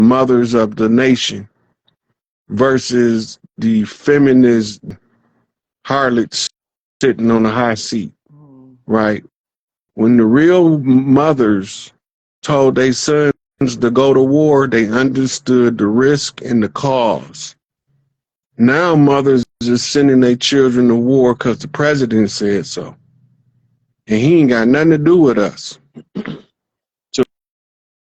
mothers of the nation versus the feminist harlots sitting on a high seat, right? When the real mothers told their sons to go to war, they understood the risk and the cause. Now mothers are sending their children to war because the president said so. And he ain't got nothing to do with us. So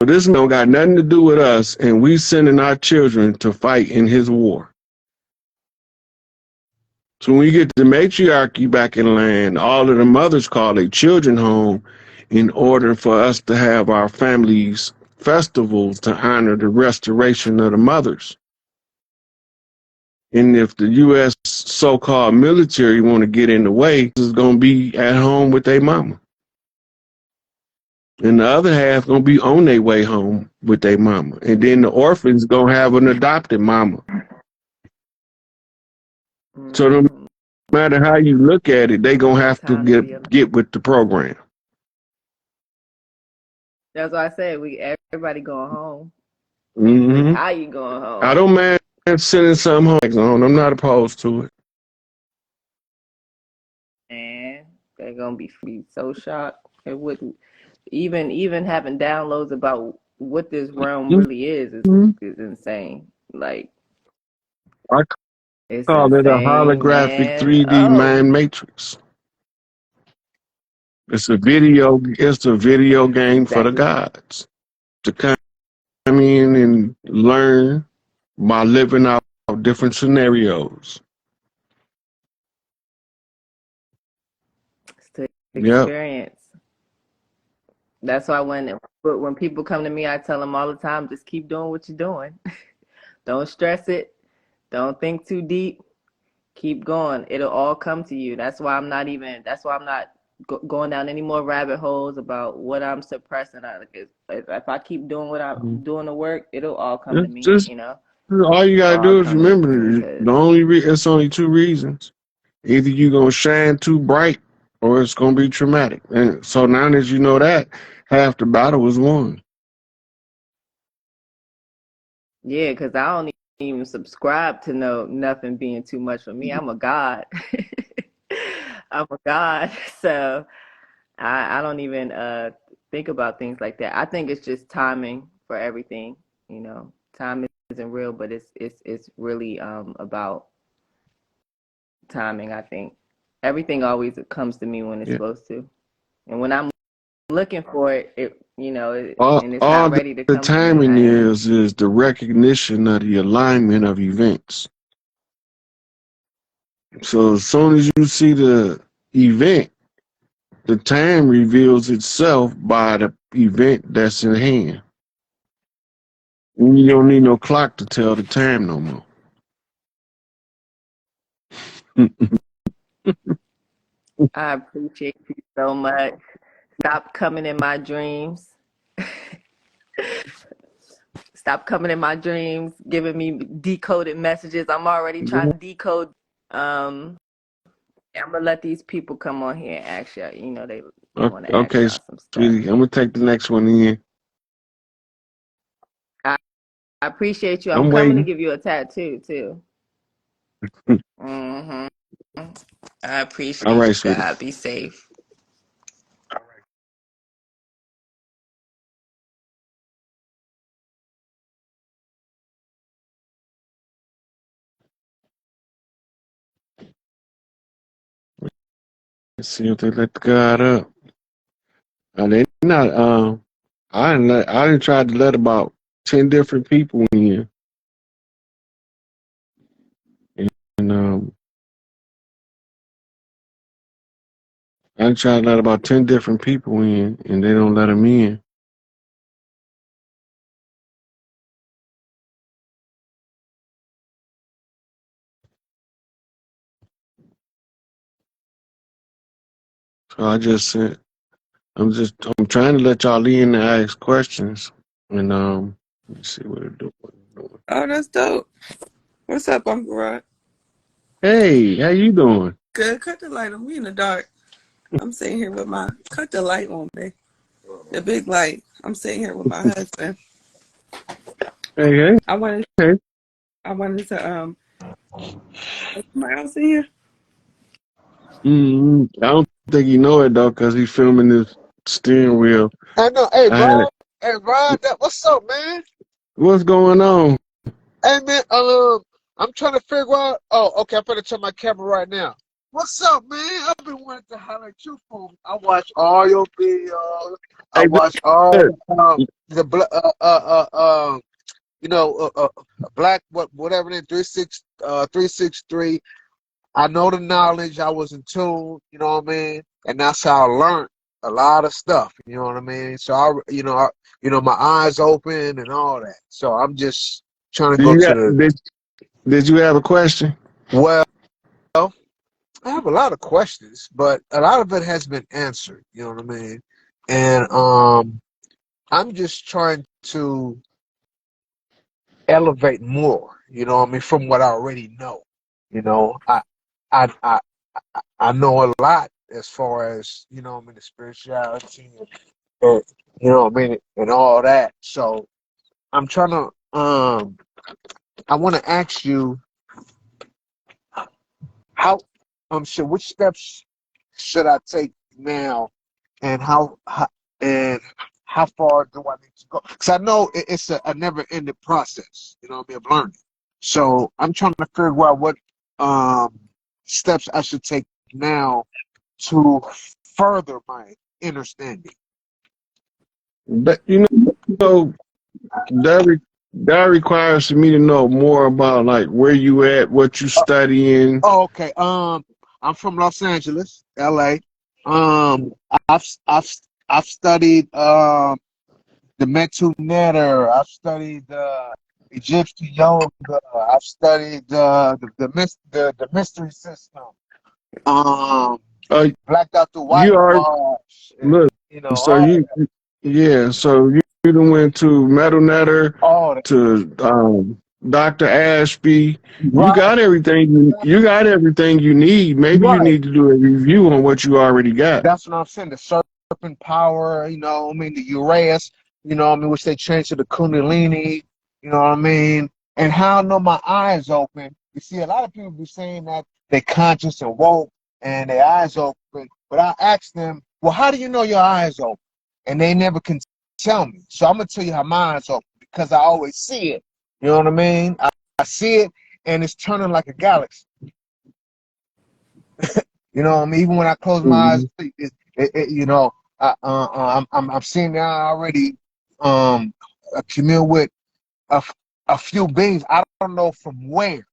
this don't got nothing to do with us, and we sending our children to fight in his war. So when we get the matriarchy back in land, all of the mothers call their children home in order for us to have our families' festivals to honor the restoration of the mothers. And if the U.S. so-called military want to get in the way, is going to be at home with their mama. And the other half going to be on their way home with their mama. And then the orphans going to have an adopted mama. So no matter how you look at it, they going to have to get with the program. That's why I said everybody going home. Mm-hmm. How you going home? I don't mind sending some home. I'm not opposed to it. And they're gonna be so shocked. It wouldn't even having downloads about what this realm really is insane. Like I call it a holographic 3D mind matrix. It's a video game for the gods to come in and learn by living out different scenarios. It's the experience. Yep. That's why when people come to me, I tell them all the time, just keep doing what you're doing. Don't stress it. Don't think too deep. Keep going. It'll all come to you. That's why I'm not going down any more rabbit holes about what I'm suppressing. If I keep doing what I'm doing the work, it'll all come to me. All you gotta do is remember it's only two reasons. Either you're gonna shine too bright, or it's gonna be traumatic. And so now that you know that, half the battle is won. Yeah, because I don't even subscribe to nothing being too much for me. I'm a god. I'm a god, so I don't even think about things like that. I think it's just timing for everything. Time isn't real, but it's really about timing. I think everything always comes to me when it's supposed to, and when I'm looking for it, and it's not ready to come. The timing is the recognition of the alignment of events. So as soon as you see the event, the time reveals itself by the event that's in hand. You don't need no clock to tell the time no more. I appreciate you so much. Stop coming in my dreams. Stop coming in my dreams, giving me decoded messages. I'm already trying to decode. I'm gonna let these people come on here and ask you. They want to ask y'all some stuff. Sweetie, I'm gonna take the next one in. I appreciate you. I'm coming to give you a tattoo too. I appreciate you. All right, sweetie. God, be safe. Let's see if they let the God up. They not. I didn't try to let about 10 different people in, and I tried to let about 10 different people in, and they don't let them in. So I just said, I'm trying to let y'all in to ask questions, and let's see what they're doing. Oh, that's dope. What's up, Uncle Rod? Hey, how you doing? Good. Cut the light on. We in the dark. I'm sitting here with cut the light on, babe. The big light. I'm sitting here with my husband. Hey, hey, I wanted hey. I wanted to is somebody else in here? I don't think he know it though, cause he's filming his steering wheel. I know. Hey, I had bro. it. Hey, Rod. What's up, man? What's going on? Hey, man. I'm trying to figure out. Oh, okay. I'm gonna turn my camera right now. What's up, man? I've been wanting to highlight you for. I watch all your videos. I Hey, watch all Dad. the black whatever it is 363. I know the knowledge. I was in tune. You know what I mean? And that's how I learned a lot of stuff. You know what I mean? So my eyes open and all that. So I'm just trying to Do go you to got, the did you have a question? well. I have a lot of questions, but a lot of it has been answered. You know what I mean? And I'm just trying to elevate more. You know what I mean? From what I already know. You know, I I I know a lot as far as I mean the spirituality and you know what I mean and all that. So I'm trying to I want to ask you how which steps should I take now and how far do I need to go? Because I know it's a never ending process. You know what I mean, of learning. So I'm trying to figure out what steps I should take now to further my understanding. But know that that requires for me to know more about like where you at, what you studying. Oh, okay. I'm from Los Angeles, LA. Um, I've I've I've studied the Metu Netter. I've studied Egyptian yoga. I've studied the mystery system. Um, Uh, Black Dr. you are Whitewash, and look. So all that. yeah. So you done went to Metal Netter, All that. to Dr. Ashby. You Right, got everything. You got everything you need. Maybe you right. need to do a review on what you already got. That's what I'm saying. The serpent power, I mean, the Uraeus, I mean, which they changed to the Kundalini, you know what I mean? And how I know my eyes open. You see, a lot of people be saying that they conscious and woke and their eyes open. But I ask them, well, how do you know your eyes open? And they never can tell me. So I'm going to tell you how my eyes open because I always see it. You know what I mean? I see it and it's turning like a galaxy. You know what I mean? Even when I close my eyes, Mhm. I'm seeing that I already commune with a, a few beings. I don't know from where, you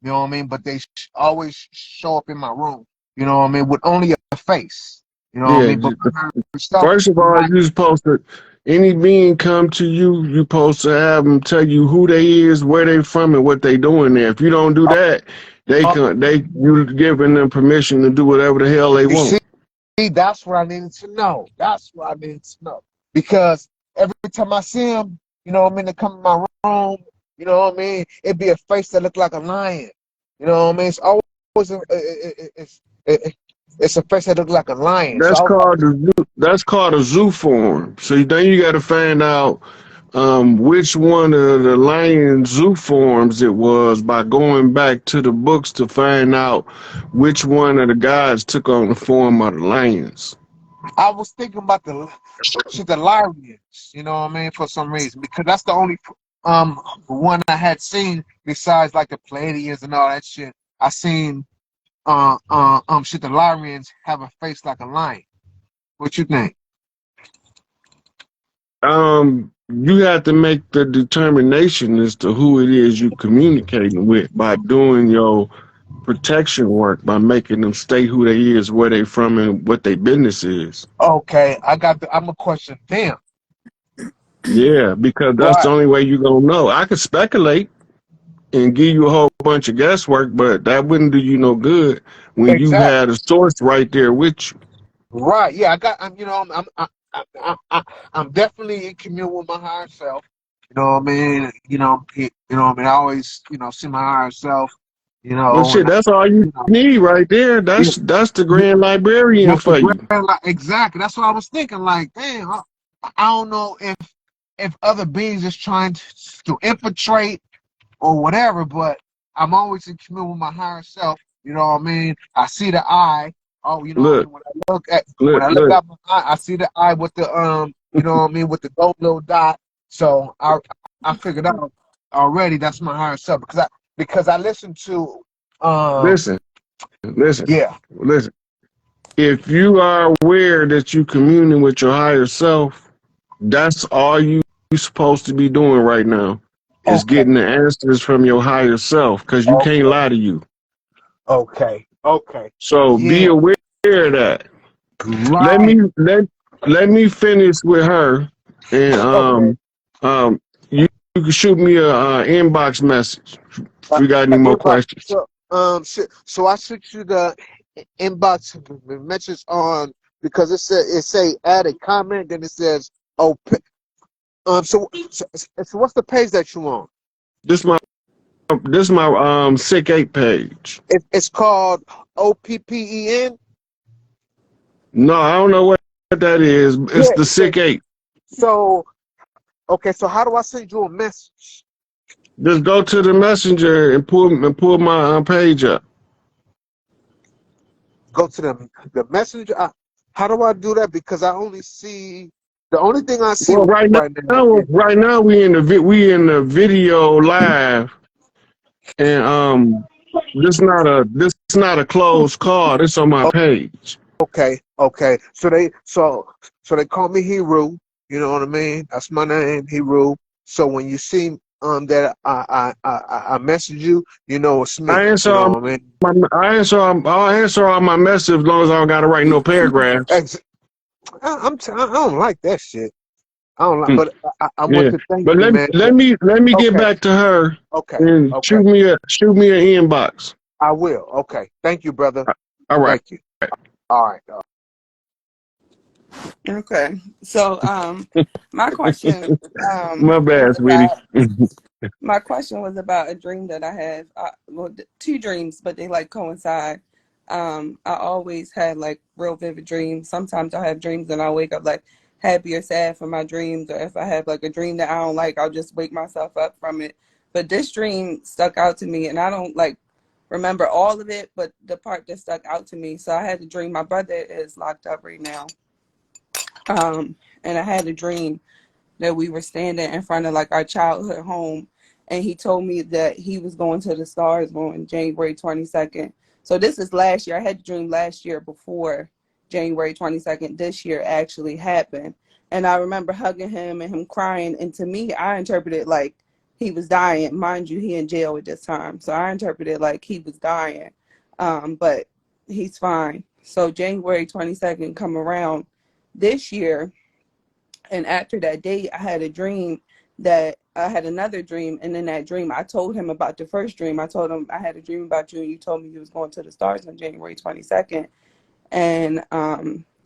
know what I mean? But they always show up in my room, you know what I mean? With only a face, you know what I Yeah. mean? But stuff, First of all, like, you supposed to any being come to you, you supposed to have them tell you who they is, where they from, and what they doing there. If you don't do that, uh, you giving them permission to do whatever the hell they you want. see, that's what I needed to know. That's what I needed to know. Because every time I see them, you know what I mean, they come in my room, you know what I mean, it'd be a face that looked like a lion. You know what I mean? It's always it's a face that looks like a lion. So That's I was like, called that's called a zoo form. So then you got to find out which one of the lion zoo forms it was by going back to the books to find out which one of the guys took on the form of the lions. I was thinking about the Lyrians, you know what I mean, for some reason, because that's the only one I had seen besides like the Palladians and all that shit. I seen the Lyrians have a face like a lion. What you think? You have to make the determination as to who it is you communicating with by doing your protection work, by making them stay who they is, where they from, and what their business is. Okay, I'm gonna question them. Yeah, because that's the Right. only way you're gonna know. I could speculate and give you a whole bunch of guesswork, but that wouldn't do you no good when you Exactly. had a source right there with you. Right. Yeah, I'm definitely in commune with my higher self. You know what I mean? What I mean? I always, see my higher self, Well, and shit, that's all you you know, need right there. yeah, That's the grand librarian that's the for you. grand, like, exactly. That's what I was thinking. Like, damn, I don't know if if other beings is trying to infiltrate or whatever, but I'm always in communion with my higher self. You know what I mean? I see the eye. Oh, you know what I Look, mean? When I look look. at my eye, I see the eye with the you know what I mean, with the gold little dot. So I figured out already that's my higher self because I listened to Listen, listen, yeah. listen. If you are aware that you communing with your higher self, that's all you supposed to be doing right now is Okay. getting the answers from your higher self because you can't Okay. lie to you. Okay. So be Yeah. aware of that. Let Right. me let me finish with her, and Okay. you can shoot me a inbox message if you got any more Inbox. questions. So I sent you the inbox message on because it say add a comment, then it says oh so what's the page that you on? This my sick 8 page. It's called OPPEN. No, I don't know what that is. Yeah, It's the it says sick 8. so. Okay, so how do I send you a message? Just go to the messenger and pull my page up. Go to the messenger. How do I do that? Because I only see the only thing I see Well, right now is right now we in the video live, and this not a closed call. This on my page. okay. So they call me Hero. You know what I mean? That's my name, Hero. So when you see that I message you, you know it's I me. You answer know all what I mean? I'll answer all my messages as long as I don't gotta write no paragraphs. I don't like that shit. I don't like, Hmm, but I want yeah, to thank but you, man. let me get Okay, back to her okay, and okay. shoot me an inbox. I will. Okay. Thank you, brother. All right. Thank you. All right. Okay. So my question My bad, was sweetie. about my question was about a dream that I had. Well, two dreams, but they like coincide. I always had like real vivid dreams. Sometimes I have dreams and I wake up like happy or sad for my dreams, or if I have like a dream that I don't like, I'll just wake myself up from it. But this dream stuck out to me, and I don't like remember all of it, but the part that stuck out to me. So I had a dream. My brother is locked up right now, and I had a dream that we were standing in front of like our childhood home, and he told me that he was going to the stars on January 22nd. So this is last year. I had the dream last year before January 22nd. This year actually happened. And I remember hugging him and him crying. And to me, I interpreted like he was dying. Mind you, he in jail at this time. So I interpreted like he was dying. But he's fine. So January 22nd come around this year, and after that date, I had a dream that I had another dream. And in that dream, I told him about the first dream. I told him I had a dream about you, and you told me you was going to the stars on January 22nd. And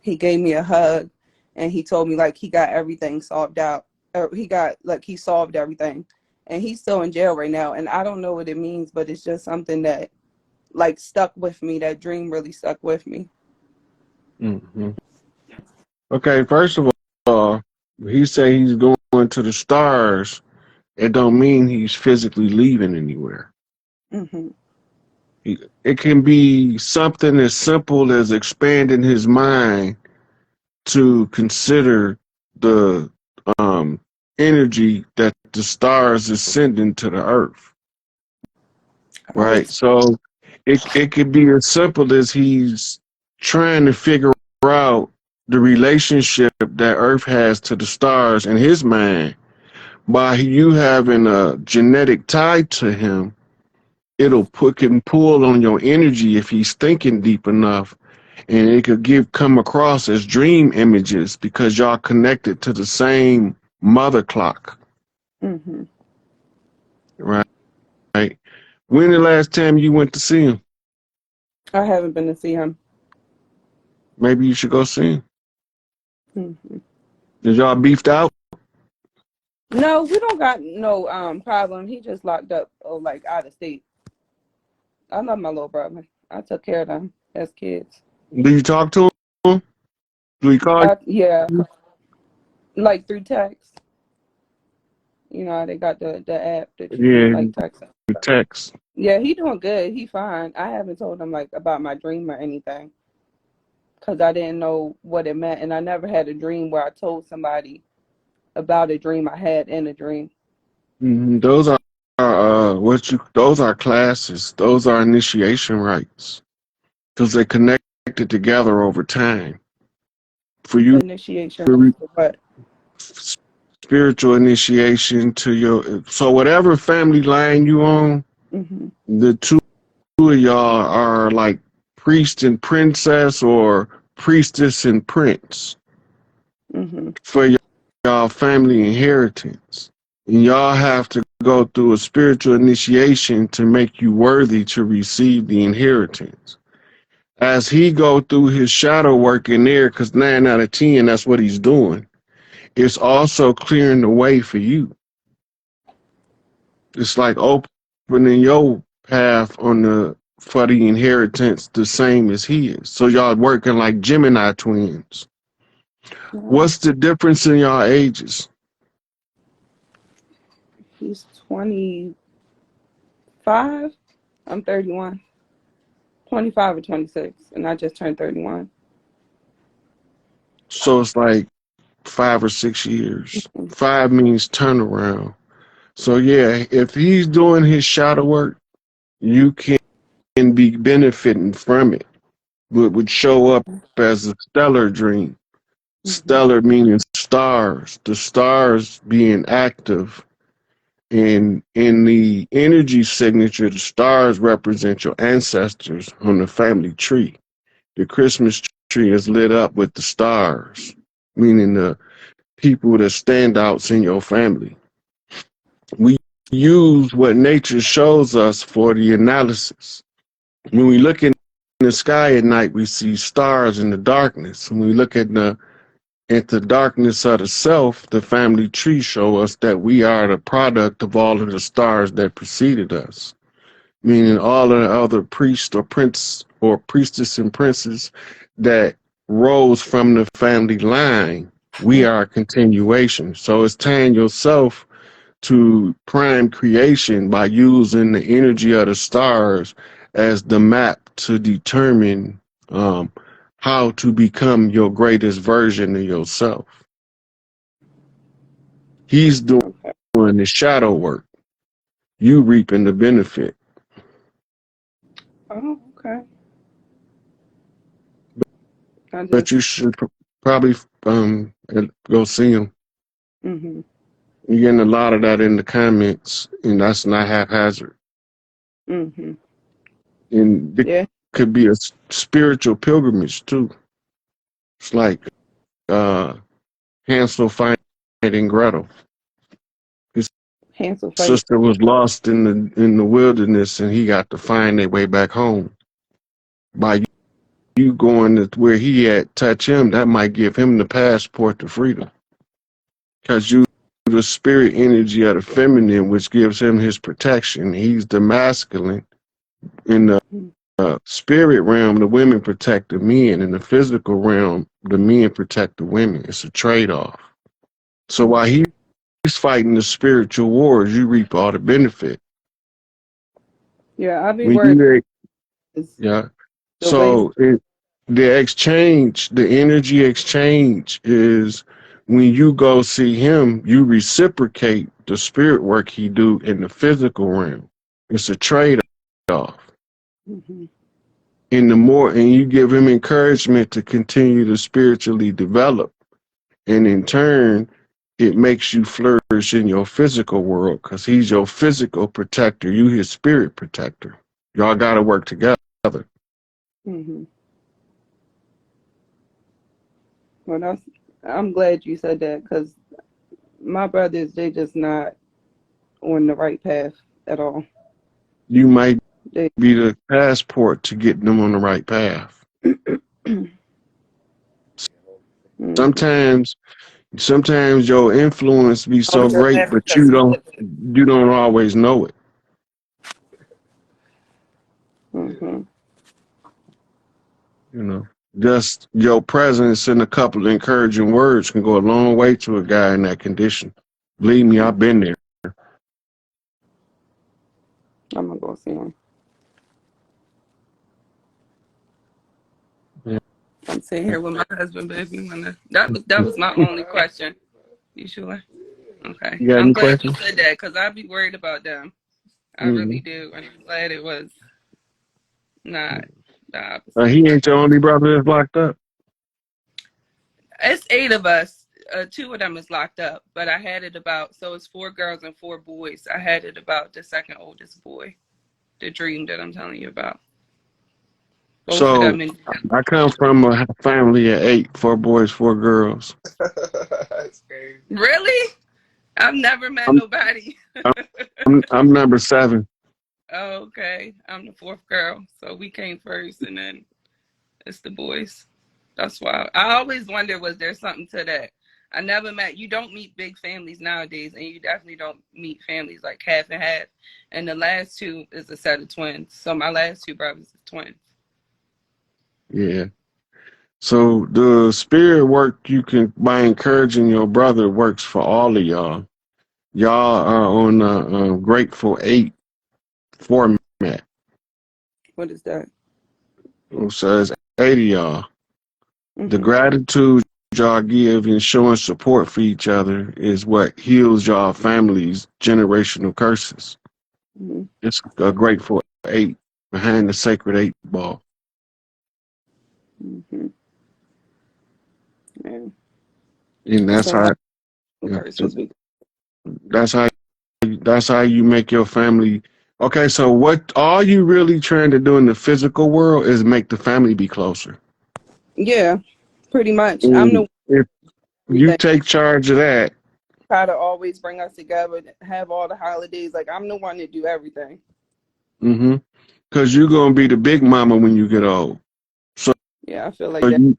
he gave me a hug, and he told me like he got everything solved out. Or he solved everything. And he's still in jail right now. And I don't know what it means, but it's just something that like stuck with me. That dream really stuck with me. Hmm. Okay, first of all, he say he's going to the stars. It don't mean he's physically leaving anywhere. Hmm. It can be something as simple as expanding his mind to consider the um, energy that the stars is sending to the earth, Oh, right? So it could be as simple as he's trying to figure out the relationship that earth has to the stars in his mind. By you having a genetic tie to him, it'll can pull on your energy if he's thinking deep enough, and it could come across as dream images because y'all connected to the same mother clock, hmm. right? When the last time you went to see him? I haven't been to see him. Maybe you should go see him. Hmm. Is y'all beefed out? No, we don't got no problem. He just locked up, like out of state. I love my little brother. I took care of them as kids. Do you talk to him? Do he call Yeah, you? like through text. You know how they got the app that you can Yeah, like text him. the text. Yeah, he doing good. He fine. I haven't told him like about my dream or anything because I didn't know what it meant, and I never had a dream where I told somebody about a dream I had in a dream. Those are those are classes. Those are initiation rites because they connected together over time. For you, Initiation for for what? spiritual initiation to your, so whatever family line you on, Mhm. the two of y'all are like priest and princess or priestess and prince Mhm. for y'all family inheritance. And y'all have to go through a spiritual initiation to make you worthy to receive the inheritance. As he go through his shadow work in there, because 9 out of 10, that's what he's doing, it's also clearing the way for you. It's like opening your path on the for the inheritance the same as his. So y'all working like Gemini twins. Yeah. What's the difference in y'all ages? He's 25. I'm 31. 25 or 26, and I just turned 31. So it's like 5 or 6 years. 5 means turnaround. So yeah, if he's doing his shadow work, you can be benefiting from it. It would show up as a stellar dream. Mhm. Stellar meaning stars. The stars being active. And in the energy signature, the stars represent your ancestors on the family tree. The Christmas tree is lit up with the stars, meaning the people that stand outs in your family. We use what nature shows us for the analysis. When we look in the sky at night, we see stars in the darkness. When we look at the darkness of the self, the family tree show us that we are the product of all of the stars that preceded us. Meaning all of the other priests or prince or priestess and princes that rose from the family line, we are a continuation. So it's tying yourself to prime creation by using the energy of the stars as the map to determine how to become your greatest version of yourself. He's doing Okay. the shadow work. You reaping the benefit. Oh, okay. I But just. you should probably go see him. Mhm. You're getting a lot of that in the comments, and that's not haphazard. Mhm. And it Yeah. could be a spiritual pilgrimage too. It's like uh, Hansel finding Gretel. His Hansel fight. sister was lost in the wilderness, and he got to find their way back home. By you going to where he at, touch him, that might give him the passport to freedom. Because you the spirit energy of the feminine, which gives him his protection. He's the masculine. In the Mhm. spirit realm, the women protect the men. In the physical realm, the men protect the women. It's a trade-off. So while he's fighting the spiritual wars, you reap all the benefit. Yeah, I'll be When worried. you, Is yeah. the way. So the exchange, the energy exchange is when you go see him, you reciprocate the spirit work he do in the physical realm. It's a trade-off. Mhm. And you give him encouragement to continue to spiritually develop. And in turn, it makes you flourish in your physical world because he's your physical protector. You his spirit protector. Y'all got to work together. Mhm. Well, I'm glad you said that because my brothers, they just not on the right path at all. You might They. be the passport to get them on the right path. Mhm. Sometimes your influence be I so was just great, laughing but because he said that. you don't always know it. Mhm. You know, just your presence and a couple of encouraging words can go a long way to a guy in that condition. Believe me, I've been there. I'm gonna go see him. Yeah. I'm sitting here with my husband, baby. That was my only question. You sure? Okay. You got I'm any glad you questions? said that because I'd be worried about them. I really do. And I'm glad it was not the opposite. He ain't your only brother that's locked up? It's 8 of us. 2 of them is locked up, but I had it about, so it's 4 girls and 4 boys. I had it about the second oldest boy, the dream that I'm telling you about. Both of So them in I come from a family of 8, 4 boys, 4 girls. That's crazy. Really? I've never met nobody. I'm number 7. Oh, okay. I'm the 4th girl. So we came first and then it's the boys. That's why I always wonder, was there something to that? I never met, you don't meet big families nowadays, and you definitely don't meet families like half and half. And the last 2 is a set of twins. So my last 2 brothers are twins. Yeah. So the spirit work you can by encouraging your brother works for all of y'all. Y'all are on a Grateful 8 format. What is that? So it's 8 of y'all. Mm-hmm. The gratitude y'all give and showing support for each other is what heals y'all family's generational curses. Mm-hmm. It's a Grateful 8 behind the sacred 8 ball. Mm-hmm. Yeah. And that's So how that's how you make your family. Okay, so what all you really trying to do in the physical world is make the family be closer. Yeah, pretty much. I'm And the if you that take charge of that, try to always bring us together, have all the holidays. Like I'm the one that do everything. because you're gonna be the big mama when you get old. So Yeah, I feel like that.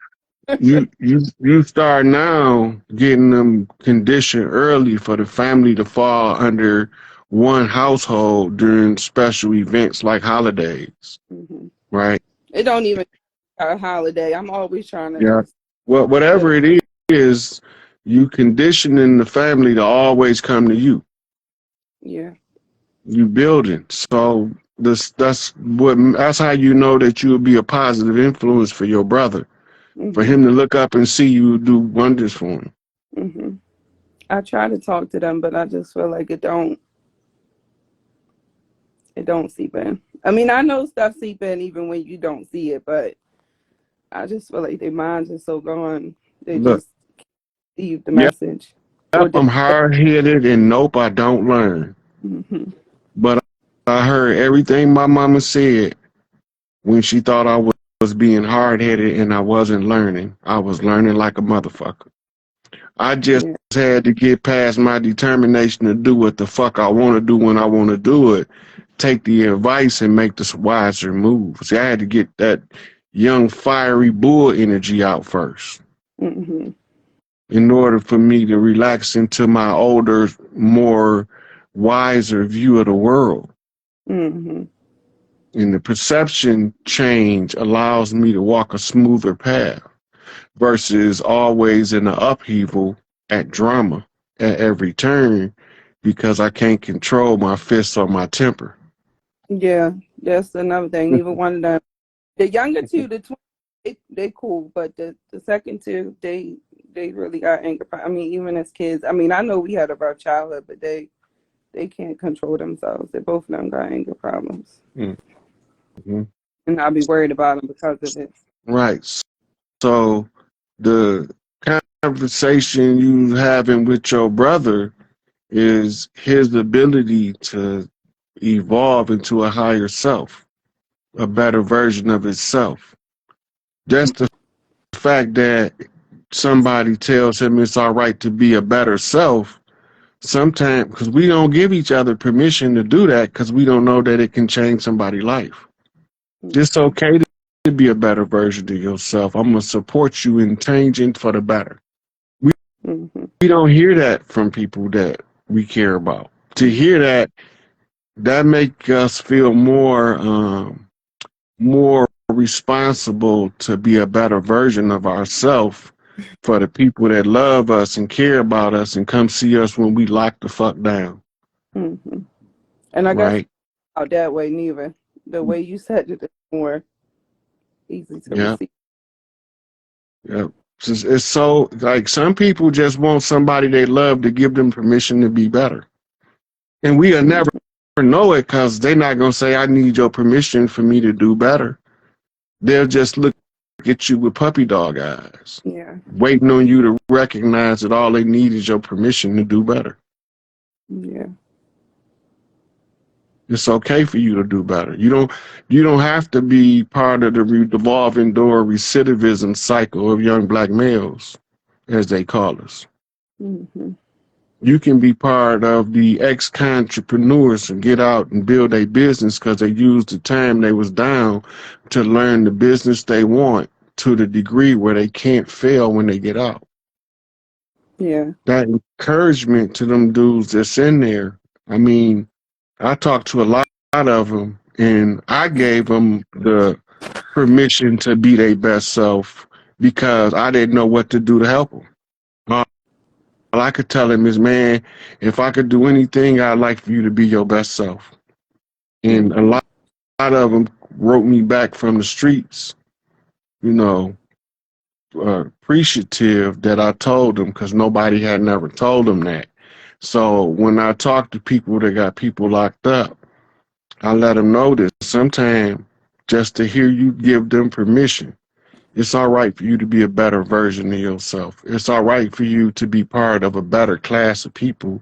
you start now getting them conditioned early for the family to fall under one household during special events like holidays, Mm-hmm. right? It don't even a holiday. I'm always trying to Yeah. just Well, whatever it is, you conditioning the family to always come to you. yeah. You building. So that's how you know that you'll be a positive influence for your brother. Mm-hmm. For him to look up and see you do wonders for him. Mm-hmm. I try to talk to them, but I just feel like it don't seep in. I mean, I know stuff seep in even when you don't see it, but I just feel like their minds are so gone. They Look, just receive the message. Or I'm hard headed and nope, I don't learn. Mm-hmm. But I heard everything my mama said when she thought I was being hard headed and I wasn't learning. I was learning like a motherfucker. I just had to get past my determination to do what the fuck I want to do when I want to do it. Take the advice and make the wiser moves. I had to get that young fiery bull energy out first. Mm-hmm. In order for me to relax into my older, more wiser view of the world. Mm-hmm. And the perception change allows me to walk a smoother path versus always in the upheaval at drama at every turn because I can't control my fists or my temper. Yeah, that's another thing. Neither one of them. The younger 2, the twins, they cool, but the second 2, they really got anger. I mean, even as kids. I mean, I know we had a rough childhood, but they can't control themselves. They both of them got anger problems. Mm-hmm. And I'll be worried about them because of it. Right. So the conversation you having with your brother is his ability to evolve into a higher self, a better version of itself. Just the fact that somebody tells him it's all right to be a better self, sometimes, because we don't give each other permission to do that because we don't know that it can change somebody's life. It's okay to be a better version of yourself. I'm going to support you in changing for the better. We don't hear that from people that we care about. To hear that make us feel more responsible to be a better version of ourselves for the people that love us and care about us and come see us when we lock the fuck down. Mm-hmm. And I guess Right? out that way neither. The way you said it is more easy to Yeah. receive. Yeah. It's so like some people just want somebody they love to give them permission to be better. And we'll never know it because they're not going to say, I need your permission for me to do better. They'll just look at you with puppy dog eyes, Yeah. waiting on you to recognize that all they need is your permission to do better. Yeah. It's okay for you to do better. You don't have to be part of the revolving door recidivism cycle of young black males, as they call us. Mm-hmm. You can be part of the ex-entrepreneurs and get out and build a business because they used the time they was down to learn the business they want to the degree where they can't fail when they get out. Yeah. That encouragement to them dudes that's in there. I mean, I talked to a lot of them, and I gave them the permission to be their best self because I didn't know what to do to help them. All I could tell him is, man, if I could do anything, I'd like for you to be your best self. And a lot of them wrote me back from the streets, you know, appreciative that I told them because nobody had never told them that. So when I talk to people that got people locked up, I let them know that sometimes just to hear you give them permission, it's all right for you to be a better version of yourself. It's all right for you to be part of a better class of people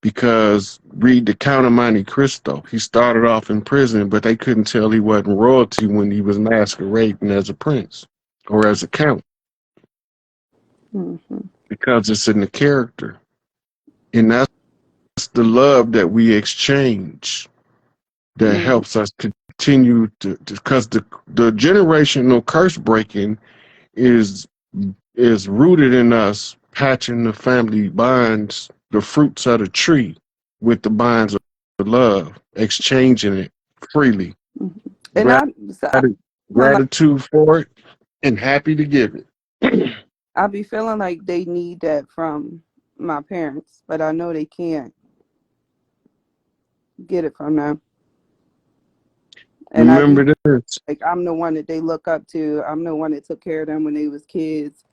because read the Count of Monte Cristo. He started off in prison, but they couldn't tell he wasn't royalty when he was masquerading as a prince or as a count because it's in the character. And that's the love that we exchange that helps us continue to, because the generational curse breaking is rooted in us patching the family bonds, the fruits of the tree, with the bonds of love, exchanging it freely. And Gratitude for it, and happy to give it. I be feeling like they need that from my parents, but I know they can't get it from them. And remember this. Like I'm the one that they look up to. I'm the one that took care of them when they was kids.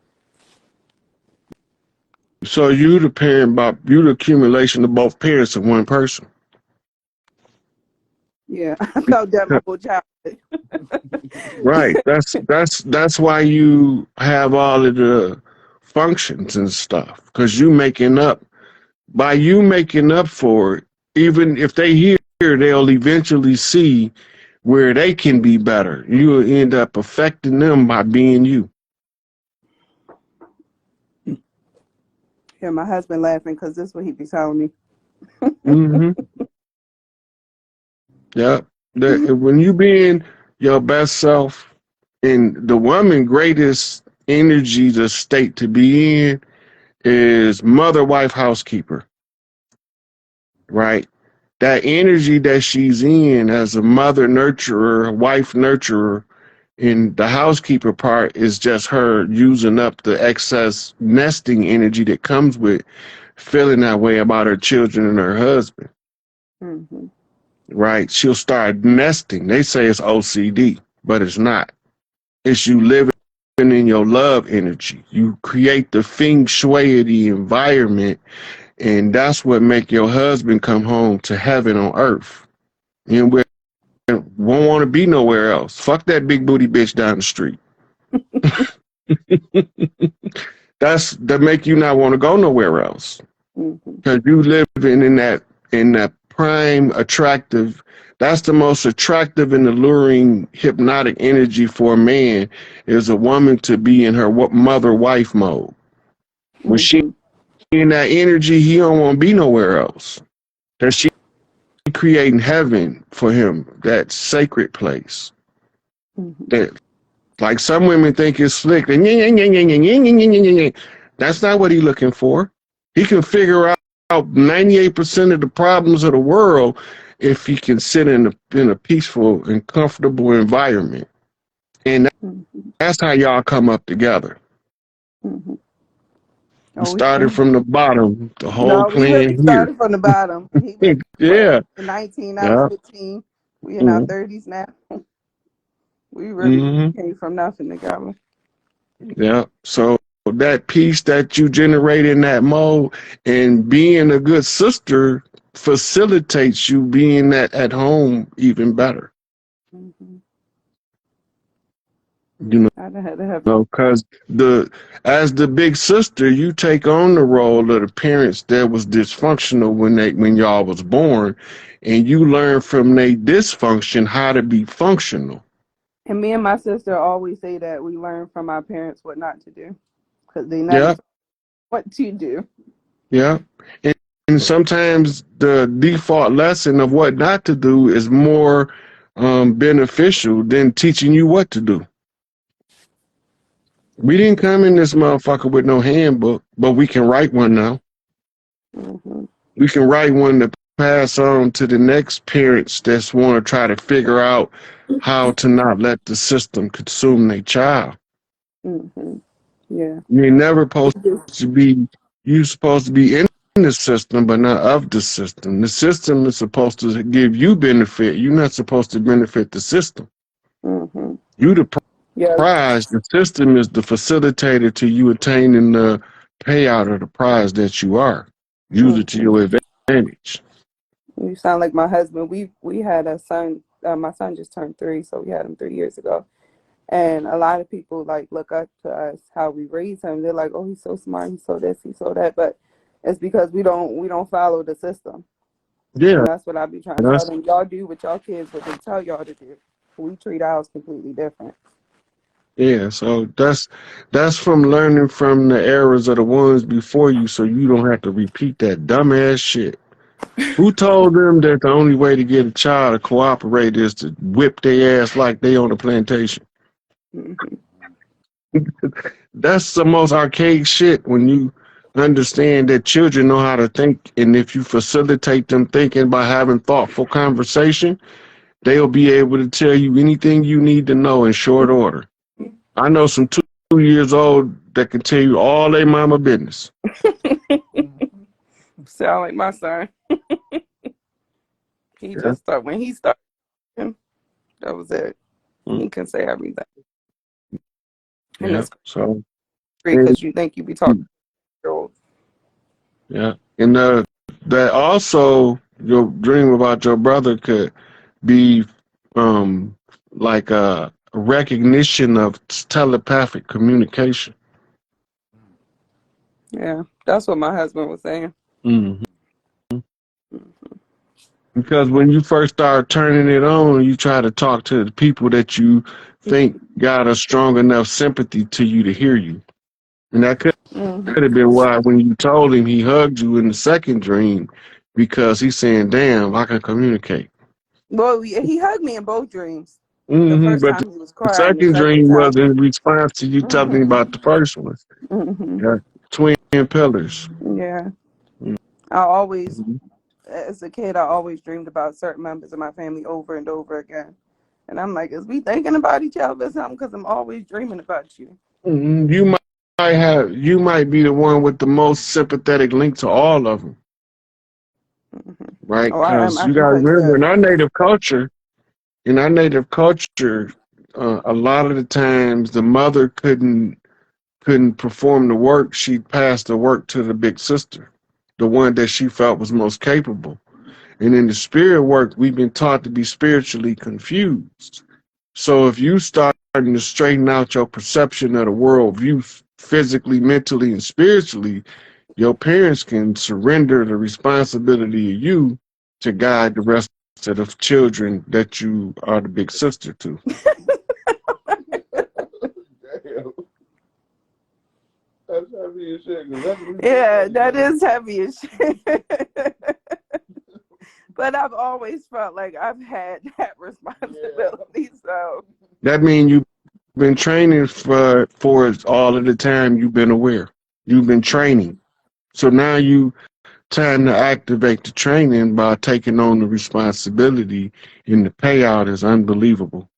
So you the parent, you the accumulation of both parents in one person. Yeah, I felt that my whole childhood. Right. That's why you have all of the functions and stuff, because you making up. By you making up for it, even if they hear, they'll eventually see where they can be better. You will end up affecting them by being you. Yeah, my husband laughing because this is what he be telling me. Mm-hmm. Yeah. When you being your best self, and the woman greatest energy, the state to be in is mother, wife, housekeeper. Right? That energy that she's in as a mother nurturer, wife nurturer, in the housekeeper part is just her using up the excess nesting energy that comes with feeling that way about her children and her husband. Mm-hmm. Right? She'll start nesting. They say it's OCD, but it's not. It's you living in your love energy. You create the feng shui of the environment, and that's what make your husband come home to heaven on earth. And we won't want to be nowhere else. Fuck that big booty bitch down the street. That's that make you not want to go nowhere else. Because you living in that prime attractive. That's the most attractive and alluring hypnotic energy for a man, is a woman to be in her mother wife mode. When she in that energy, he don't want to be nowhere else. That she creating heaven for him, that sacred place. That, like some women think it's slick. That's not what he's looking for. He can figure out 98% of the problems of the world if he can sit in a peaceful and comfortable environment. And that's how y'all come up together. Mm-hmm. We Oh, we started still. from the bottom, the whole No, we really plan here. started from the bottom. He was what, Yeah. 19, I was Yeah. 15. We in our Mm-hmm. 30s now. We really Mm-hmm. came from nothing together. Yeah. So that piece that you generate in that mode and being a good sister facilitates you being that at home even better. Mm-hmm. You I done had to have. know, because as the big sister, you take on the role of the parents that was dysfunctional when y'all was born, and you learn from their dysfunction how to be functional. And me and my sister always say that we learn from our parents what not to do because they never Yeah. told what to do. Yeah. And sometimes the default lesson of what not to do is more beneficial than teaching you what to do. We didn't come in this motherfucker with no handbook, but we can write one now. Mm-hmm. We can write one to pass on to the next parents that want to try to figure out how to not let the system consume their child. Mm-hmm. Yeah. You're never supposed to be, you're supposed to be in the system, but not of the system. The system is supposed to give you benefit. You're not supposed to benefit the system. Mm-hmm. You the Yeah. prize. The system is the facilitator to you attaining the payout of the prize that you are. Use it to Mm-hmm. your advantage. You sound like my husband. We had a son. My son just turned 3, so we had him 3 years ago. And a lot of people like look up to us how we raise him. They're like, "Oh, he's so smart. He's so this. He's so that." But it's because we don't follow the system. Yeah, And that's what I be trying to tell that's them. Y'all do with y'all kids what they tell y'all to do. We treat ours completely different. yeah. So that's from learning from the errors of the ones before you, so you don't have to repeat that dumbass shit. Who told them that the only way to get a child to cooperate is to whip their ass like they on a plantation? Mm-hmm. That's the most archaic shit when you understand that children know how to think, and if you facilitate them thinking by having thoughtful conversation, they'll be able to tell you anything you need to know in short order. I know some 2 years old that can tell you all their mama business. Sound like my son. He Yeah. just thought when he started, that was it. Mm. He can say everything. And Yeah. it's So, great and, because you think you be talking to your old. yeah. And that also your dream about your brother could be like a recognition of telepathic communication. Yeah, that's what my husband was saying. Mm-hmm. Because when you first start turning it on, you try to talk to the people that you think got a strong enough sympathy to you to hear you. And that could Mm-hmm. have been why when you told him he hugged you in the second dream, because he's saying, damn, I can communicate. Well, he hugged me in both dreams. The Mm-hmm. first But time he was the crying. The second second dream time. was in response to you telling me about the first one. Mm-hmm. Yeah. Twin pillars. Yeah. I always, Mm-hmm. as a kid, I always dreamed about certain members of my family over and over again. And I'm like, is we thinking about each other or something? Because I'm always dreaming about you. Mm-hmm. You might be the one with the most sympathetic link to all of them. Mm-hmm. Right? Oh, I am. Because I you can got to tell you remember, that. in our native culture, a lot of the times the mother couldn't perform the work. She passed the work to the big sister, the one that she felt was most capable. And in the spirit work, we've been taught to be spiritually confused. So if you starting to straighten out your perception of the world view physically, mentally, and spiritually, your parents can surrender the responsibility of you to guide the rest of the children that you are the big sister to. Damn. That's heavy as shit. 'Cause that's what we Yeah, think that about. is heavy as shit. But I've always felt like I've had that responsibility. So, That means you've been training for it all of the time you've been aware. You've been training. So now you time to activate the training by taking on the responsibility, and the payout is unbelievable.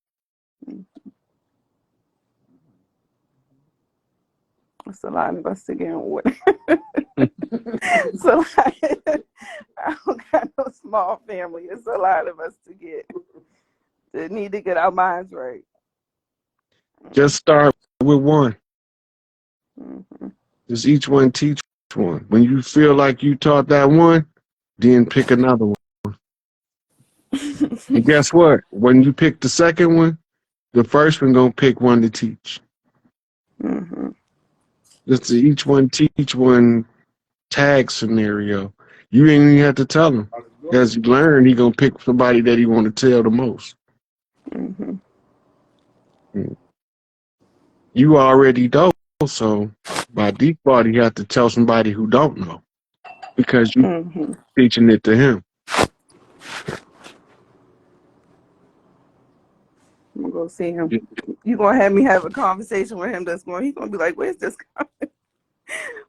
It's a lot of us to get on with. So I don't got no small family. It's a lot of us to get. That need to get our minds right. Just start with one. Mm-hmm. Just each one teach one. When you feel like you taught that one, then pick another one. And guess what? When you pick the second one, the first one gonna pick one to teach. Mm-hmm. Just to each one teach one tag scenario. You ain't even have to tell him. As you learn, he gonna pick somebody that he want to tell the most. Mm-hmm. You already know, so by default, you have to tell somebody who don't know because you Mm-hmm. teaching it to him. I'm gonna go see him. You gonna have me have a conversation with him that's going, he's gonna be like, where's this coming?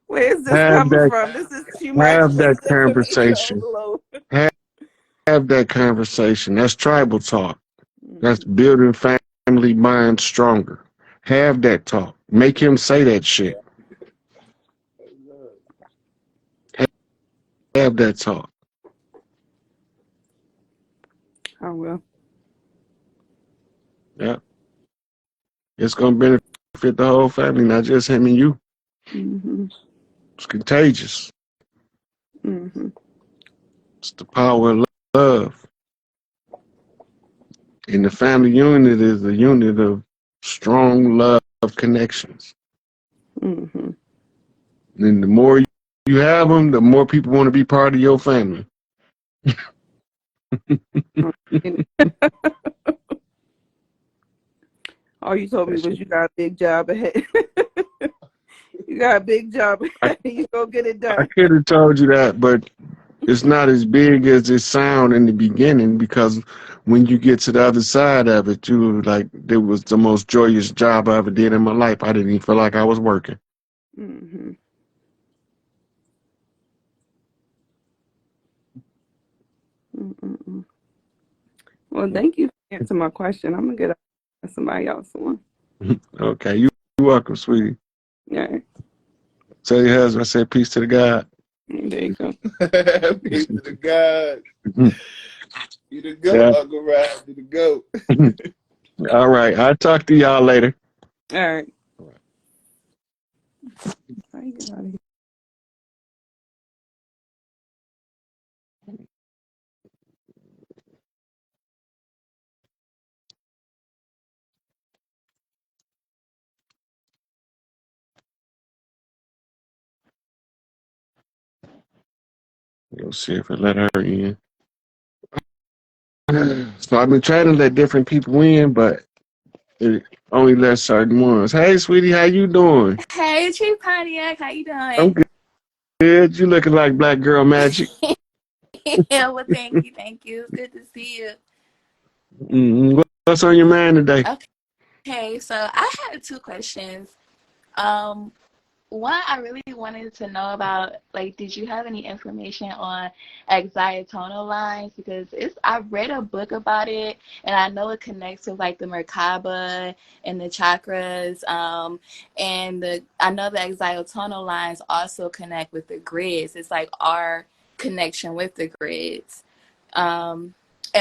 Where's this Have coming that, from? This is too much have that information conversation. overload. Have that conversation. That's tribal talk. That's Mm-hmm. building family bonds stronger. Have that talk. Make him say that shit. Have that talk. I will. Yeah. It's gonna benefit the whole family, not just him and you. Mm-hmm. It's contagious. Mm-hmm. It's the power of love. And the family unit is a unit of strong love connections. Mm-hmm. And the more you have them, the more people want to be part of your family. All you told me was you got a big job ahead. You got a big job ahead. You go get it I done. could have told you that, but it's not as big as it sound in the beginning because when you get to the other side of it, you like it was the most joyous job I ever did in my life. I didn't even feel like I was working. Mm-hmm. Mm-mm-mm. Well, thank you for answering my question. I'm gonna get up to somebody else one. Okay, you're welcome, sweetie. Yeah, Tell your husband I said peace to the God. there you go. Peace to the God. You the goat, Yeah. Uncle Ryan. You the goat. All right. I'll talk to y'all later. All right. How you get out of here? We'll see if it let her in. So I've been trying to let different people in, but it only lets certain ones. Hey, sweetie, how you doing? Hey, Tree Pontiac, how you I'm doing? good. You looking like Black Girl Magic. Yeah, well, thank you, thank you. It's good to see you. What's on your mind today? Okay, so I had two questions. Um, One, I really wanted to know about, like, did you have any information on exotonal lines? Because I read a book about it, and I know it connects with like the Merkaba and the chakras. I know the exotonal lines also connect with the grids. It's like our connection with the grids. And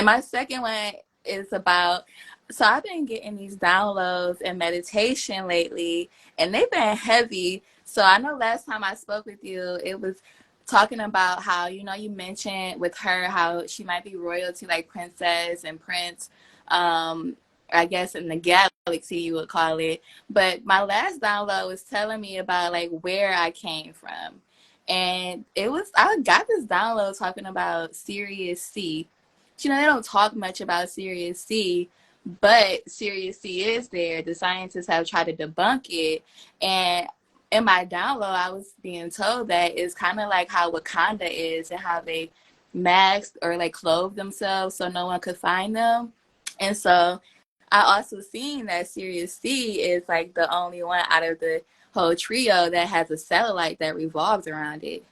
my second one is about, so I've been getting these downloads and meditation lately, and they've been heavy. So I know last time I spoke with you, it was talking about how, you mentioned with her how she might be royalty, like princess and prince, I guess in the galaxy you would call it. But my last download was telling me about like where I came from. And I got this download talking about Sirius C. They don't talk much about Sirius C, but Sirius C is there. The scientists have tried to debunk it. And in my download, I was being told that it's kind of like how Wakanda is and how they masked or like clothed themselves so no one could find them. And so I also seen that Sirius C is like the only one out of the whole trio that has a satellite that revolves around it.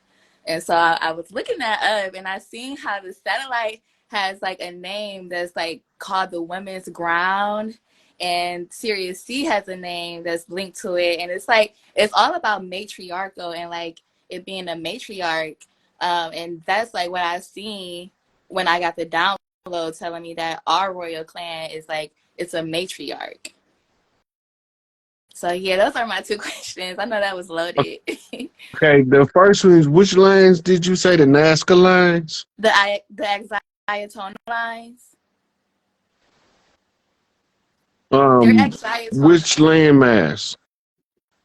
And so I was looking that up and I seen how the satellite has like a name that's like called the Women's Ground. and Sirius C has a name that's linked to it, and it's like it's all about matriarchal and like it being a matriarch, and that's like what I seen when I got the download telling me that our royal clan is like it's a matriarch. So yeah, those are my two questions. I know that was loaded. Okay, the first one is, which lines did you say? The Nazca lines? the Exayatona lines. They're Exayatona. Which landmass?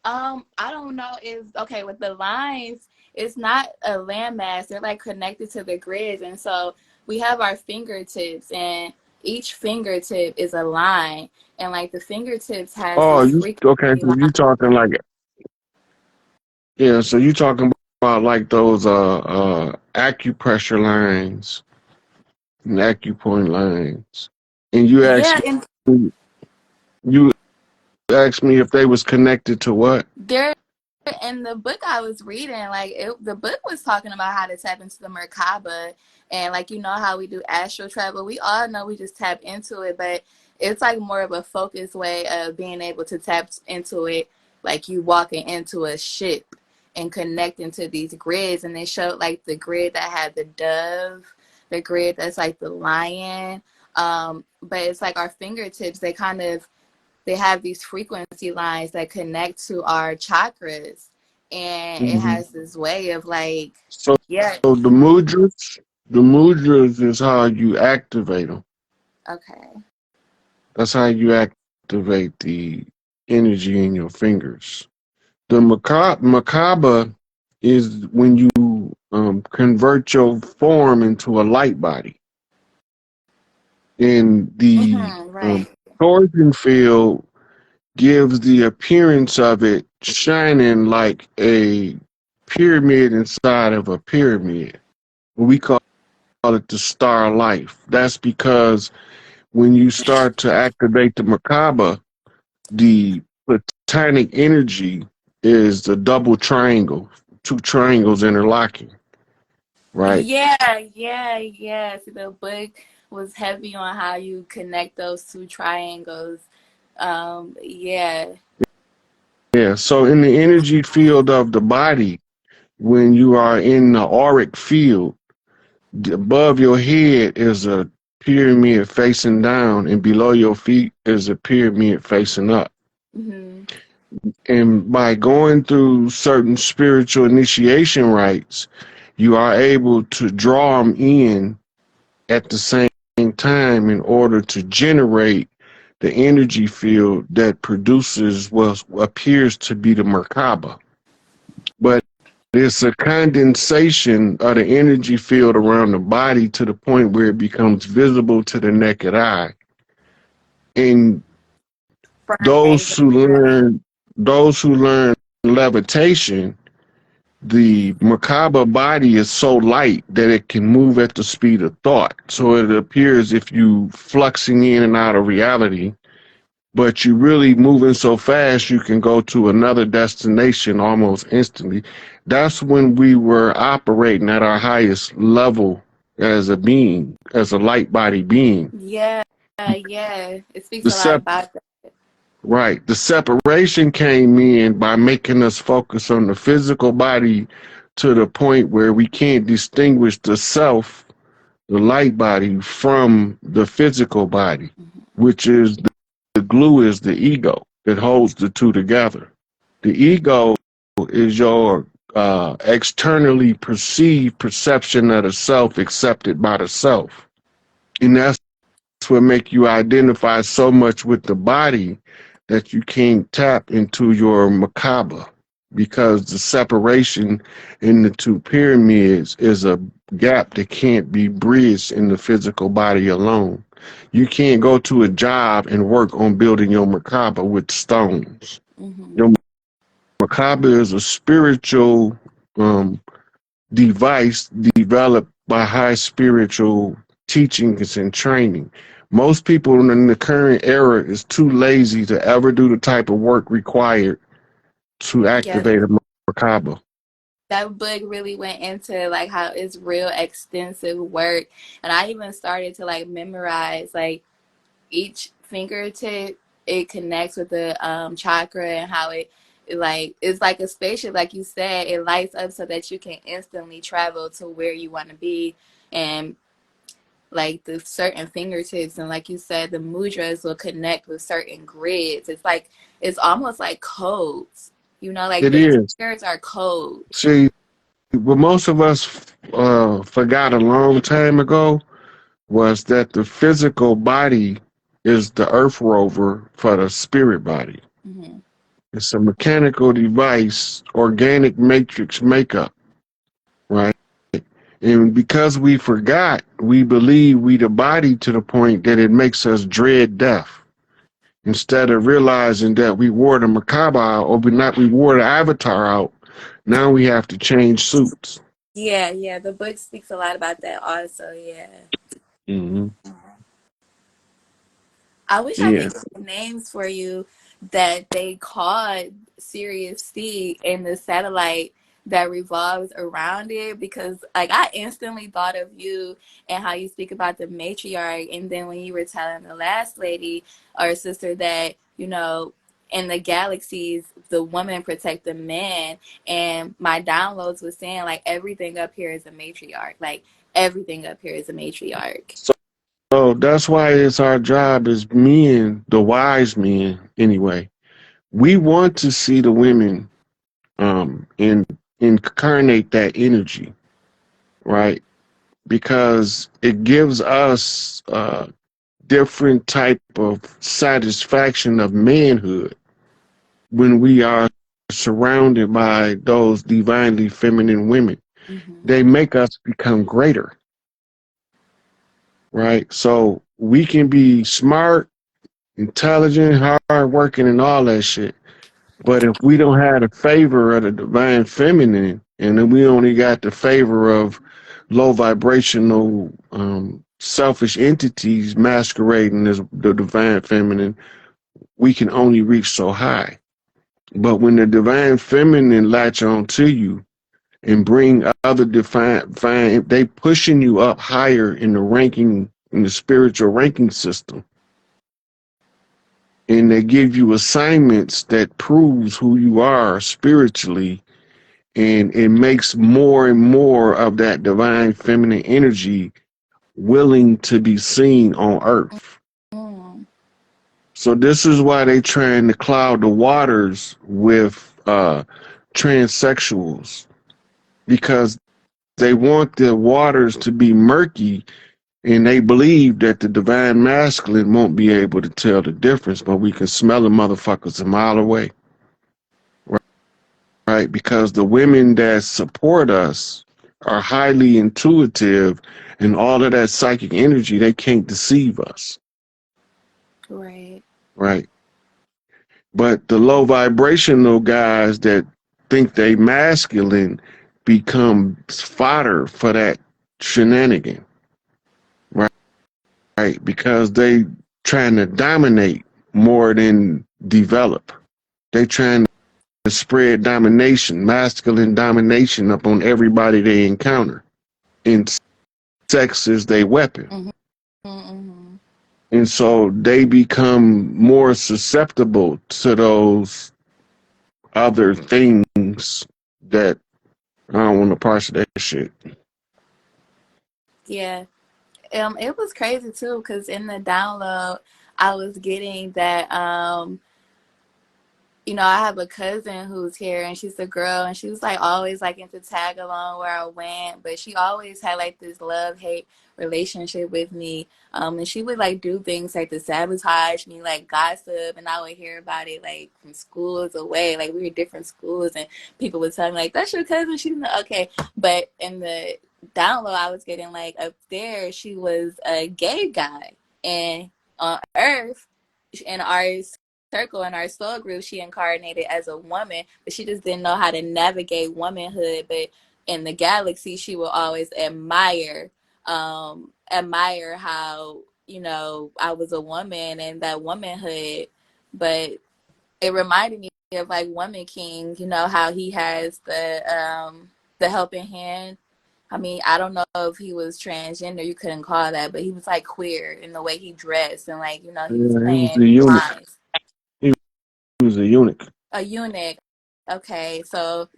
I don't know. Is okay with the lines. It's not a landmass. They're like connected to the grids, and so we have our fingertips, and each fingertip is a line, and like the fingertips has Oh, this you okay? frequency So you line. talking like, yeah? So you talking about like those acupressure lines and acupoint lines, and you Yeah, asked and me, you asked me if they was connected to what? they're in the book I was reading. Like the book was talking about how to tap into the Merkaba, and like you know how we do astral travel. We all know we just tap into it, but it's like more of a focused way of being able to tap into it, like you walking into a ship and connecting to these grids. And they showed like the grid that had the dove, the grid that's like the lion. But it's like our fingertips, they have these frequency lines that connect to our chakras, and it Mm-hmm. has this way of like, So, yeah, so the mudras is how you activate them. okay, That's how you activate the energy in your fingers. The Merkaba is when you convert your form into a light body. And the right, torsion field gives the appearance of it shining like a pyramid inside of a pyramid. We call it the star life. That's because when you start to activate the Merkaba, the platonic energy is the double triangle, two triangles interlocking, right? yeah. So the book was heavy on how you connect those two triangles. Yeah, Yeah. So in the energy field of the body, when you are in the auric field, above your head is a pyramid facing down, and below your feet is a pyramid facing up. hmm And by going through certain spiritual initiation rites, you are able to draw them in at the same time in order to generate the energy field that produces what appears to be the Merkaba. But it's a condensation of the energy field around the body to the point where it becomes visible to the naked eye. And right, those who learn levitation, the Merkaba body is so light that it can move at the speed of thought. So it appears if you fluxing in and out of reality, but you're really moving so fast you can go to another destination almost instantly. That's when we were operating at our highest level as a being, as a light body being. yeah. It speaks The a lot sep- about that. right. The separation came in by making us focus on the physical body to the point where we can't distinguish the self, the light body, from the physical body, which is the glue is the ego that holds the two together. The ego is your externally perceived perception of the self accepted by the self. And that's what make you identify so much with the body that you can't tap into your Merkaba, because the separation in the two pyramids is a gap that can't be bridged in the physical body alone. You can't go to a job and work on building your Merkaba with stones. Your Merkaba is a spiritual device developed by high spiritual teachings and training. Most people in the current era is too lazy to ever do the type of work required to Yeah, activate a Merkaba. that book really went into like how it's real extensive work, and I even started to like memorize like each fingertip it connects with the chakra, and how it like it's like a spaceship, like you said. It lights up so that you can instantly travel to where you want to be, and like the certain fingertips, and like you said, the mudras will connect with certain grids. It's like it's almost like codes, like It the is. prayers are codes. See, what most of us forgot a long time ago was that the physical body is the earth rover for the spirit body. Mm-hmm. It's a mechanical device, organic matrix makeup, right? And because we forgot, we believe we the body to the point that it makes us dread death. Instead of realizing that we wore the macabre out, or we wore the avatar out, now we have to change suits. Yeah, the book speaks a lot about that also. Yeah. Mm-hmm. I wish I Yeah. could get names for you that they called Sirius C and the satellite that revolves around it, because like I instantly thought of you and how you speak about the matriarch, and then when you were telling the last lady or sister that in the galaxies the women protect the men, and my downloads was saying like everything up here is a matriarch, like everything up here is a matriarch. So that's why it's our job as men, the wise men anyway. We want to see the women in incarnate that energy, right? Because it gives us a different type of satisfaction of manhood when we are surrounded by those divinely feminine women. Mm-hmm. They make us become greater, right? So we can be smart, intelligent, hardworking, and all that shit. But if we don't have the favor of the divine feminine, and then we only got the favor of low vibrational, selfish entities masquerading as the divine feminine, we can only reach so high. But when the divine feminine latch on to you and bring other divine, they pushing you up higher in the ranking, in the spiritual ranking system. And they give you assignments that proves who you are spiritually, and it makes more and more of that divine feminine energy willing to be seen on earth. Mm. So this is why they trying to cloud the waters with transsexuals, because they want the waters to be murky, and they believe that the divine masculine won't be able to tell the difference, but we can smell the motherfuckers a mile away. Right? Because the women that support us are highly intuitive, and all of that psychic energy, they can't deceive us. Right. Right? But the low vibrational guys that think they masculine become fodder for that shenanigan. Right? Because they trying to dominate more than develop. They trying to spread domination, masculine domination up on everybody they encounter. And sex is their weapon. Mm-hmm. Mm-hmm. And so they become more susceptible to those other things that I don't want to parse that shit. Yeah. It was crazy too, because in the download I was getting that I have a cousin who's here, and she's a girl, and she was like always like into tag along where I went, but she always had like this love-hate relationship with me. And she would like do things like to sabotage me, like gossip, and I would hear about it like from schools away. Like we were different schools, and people would tell me like, "That's your cousin." She's not okay. But in the download I was getting, like up there, she was a gay guy, and on Earth, in our circle, in our soul group, she incarnated as a woman, but she just didn't know how to navigate womanhood. But in the galaxy, she will always admire how I was a woman and that womanhood. But it reminded me of like Woman King, how he has the helping hand. I mean, I don't know if he was transgender, you couldn't call that, but he was like queer in the way he dressed, and like, he was Yeah, he was playing the unit. lines. a eunuch. A eunuch. Okay, so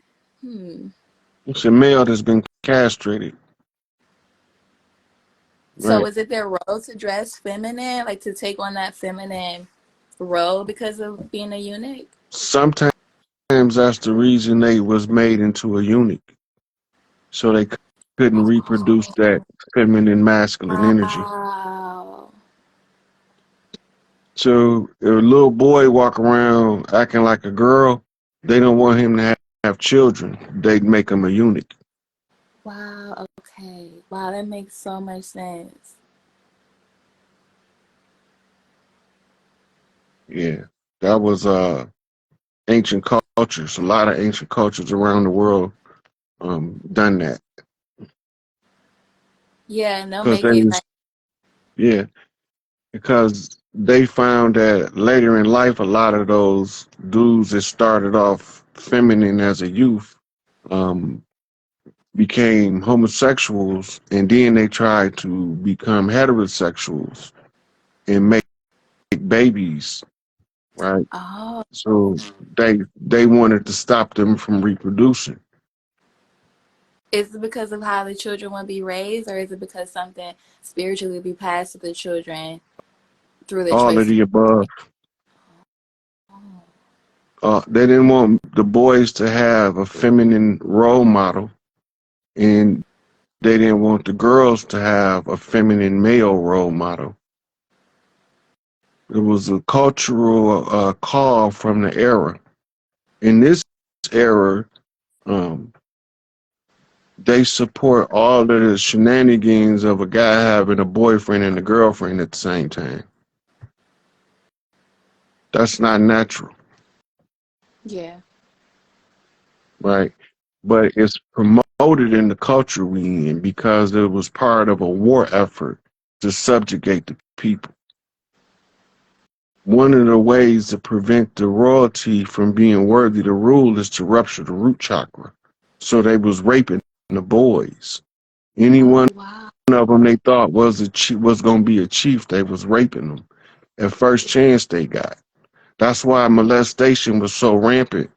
It's a male that's been castrated. so Right. is it their role to dress feminine, like to take on that feminine role because of being a eunuch? Sometimes that's the reason they was made into a eunuch, so they couldn't reproduce that feminine, masculine energy. Wow. So if a little boy walk around acting like a girl, they don't want him to have children. They'd make him a eunuch. Wow, okay. Wow, that makes so much sense. Yeah, that was ancient cultures. A lot of ancient cultures around the world done that Yeah, and they'll because make they it was like, yeah because they found that later in life a lot of those dudes that started off feminine as a youth um, became homosexuals, and then they tried to become heterosexuals and make babies, right? oh, So they wanted to stop them from reproducing. is it because of how the children will be raised, or is it because something spiritually will be passed to the children through the All of choice? the above. Oh, They didn't want the boys to have a feminine role model, and they didn't want the girls to have a feminine male role model. It was a cultural call from the era. In this era, um, they support all of the shenanigans of a guy having a boyfriend and a girlfriend at the same time. That's not natural, yeah. right? But it's promoted in the culture we in because it was part of a war effort to subjugate the people. One of the ways to prevent the royalty from being worthy to rule is to rupture the root chakra. So they was raping the boys. Any Oh, one wow. of them they thought was going to be a chief, they was raping them at first chance they got. That's why molestation was so rampant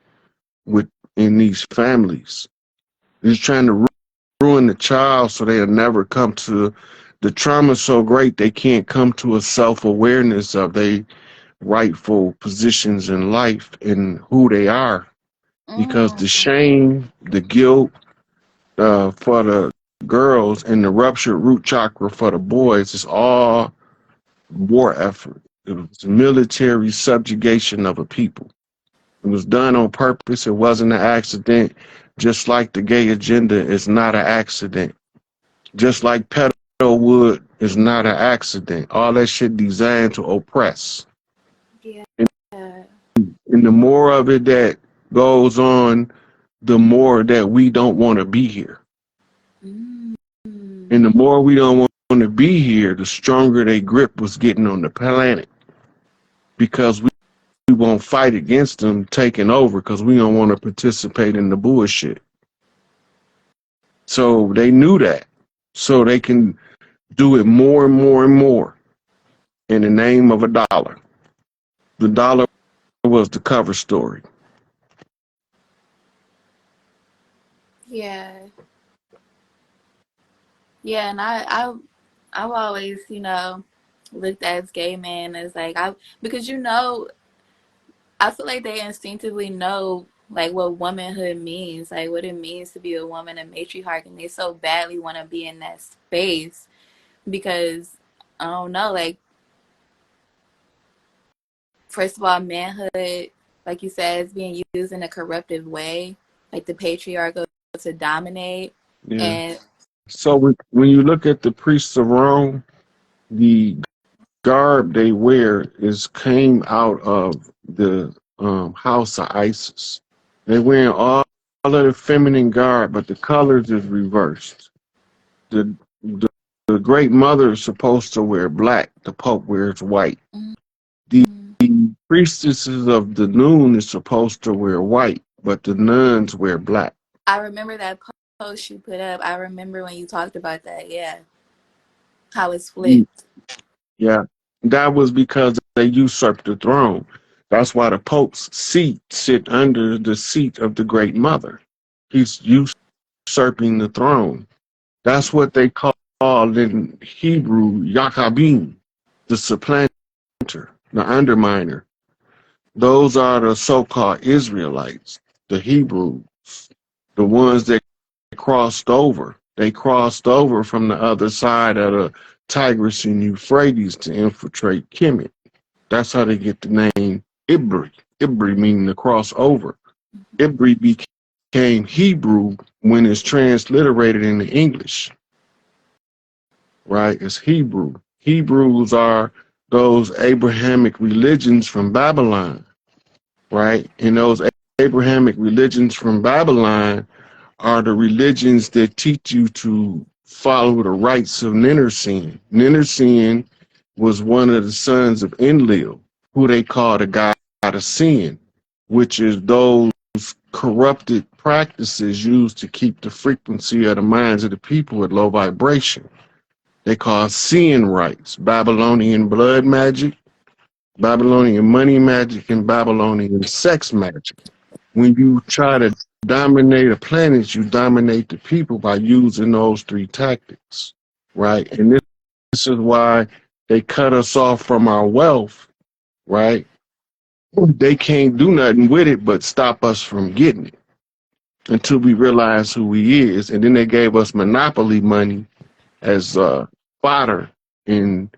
in these families. They're trying to ruin the child so they'll never come to the trauma so great they can't come to a self-awareness of their rightful positions in life and who they are, because the Mm, shame, the guilt for the girls and the ruptured root chakra for the boys is all war effort. It was military subjugation of a people. It was done on purpose. It wasn't an accident. Just like the gay agenda is not an accident. Just like pedo wood is not an accident. All that shit designed to oppress. yeah. And the more of it that goes on, the more that we don't want to be here. Mm, And the more we don't want to be here, the stronger their grip was getting on the planet. Because we won't fight against them taking over because we don't want to participate in the bullshit. So they knew that. So they can do it more and more and more in the name of a dollar. The dollar was the cover story. yeah. Yeah, and I've always, looked at gay men as like because I feel like they instinctively know like what womanhood means, like what it means to be a woman, a matriarch, and they so badly want to be in that space because I don't know, like first of all, manhood, like you said, is being used in a corruptive way, like the patriarchal to dominate, Yeah. and So when you look at the priests of Rome, the garb they wear came out of the house of Isis. They wearing all of the feminine garb, but the colors is reversed. The, the the Great Mother is supposed to wear black. The Pope wears white. The mm, priestesses of the noon is supposed to wear white, but the nuns wear black. I remember that post you put up. I remember when you talked about that. Yeah, how it's flipped. Yeah, that was because they usurped the throne. That's why the Pope's seat sit under the seat of the Great Mother. He's usurping the throne. That's what they call in Hebrew Yachabim, the supplanter, the underminer. Those are the so-called Israelites, the Hebrews, the ones that crossed over. They crossed over from the other side of the Tigris and Euphrates to infiltrate Kemet. That's how they get the name Ibri. Ibri meaning to cross over. Ibri became Hebrew when it's transliterated into English. Right? It's Hebrew. Hebrews are those Abrahamic religions from Babylon. Right? And those Abrahamic religions from Babylon are the religions that teach you to follow the rites of Ninursin. Ninursin was one of the sons of Enlil, who they call the god of sin, which is those corrupted practices used to keep the frequency of the minds of the people at low vibration. They call sin rites, Babylonian blood magic, Babylonian money magic, and Babylonian sex magic. When you try to dominate a planet, you dominate the people by using those three tactics, right? And this is why they cut us off from our wealth, right? They can't do nothing with it but stop us from getting it until we realize who he is. And then they gave us monopoly money as fodder in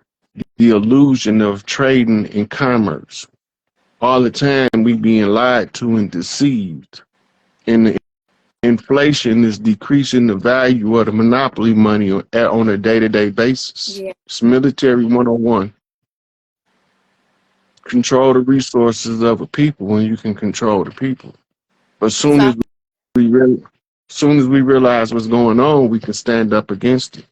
the illusion of trading and commerce. All the time we being lied to and deceived. And the inflation is decreasing the value of the monopoly money on a day-to-day basis. Yeah. It's military 101. Control the resources of a people when you can control the people. But soon as we realize what's going on, we can stand up against it.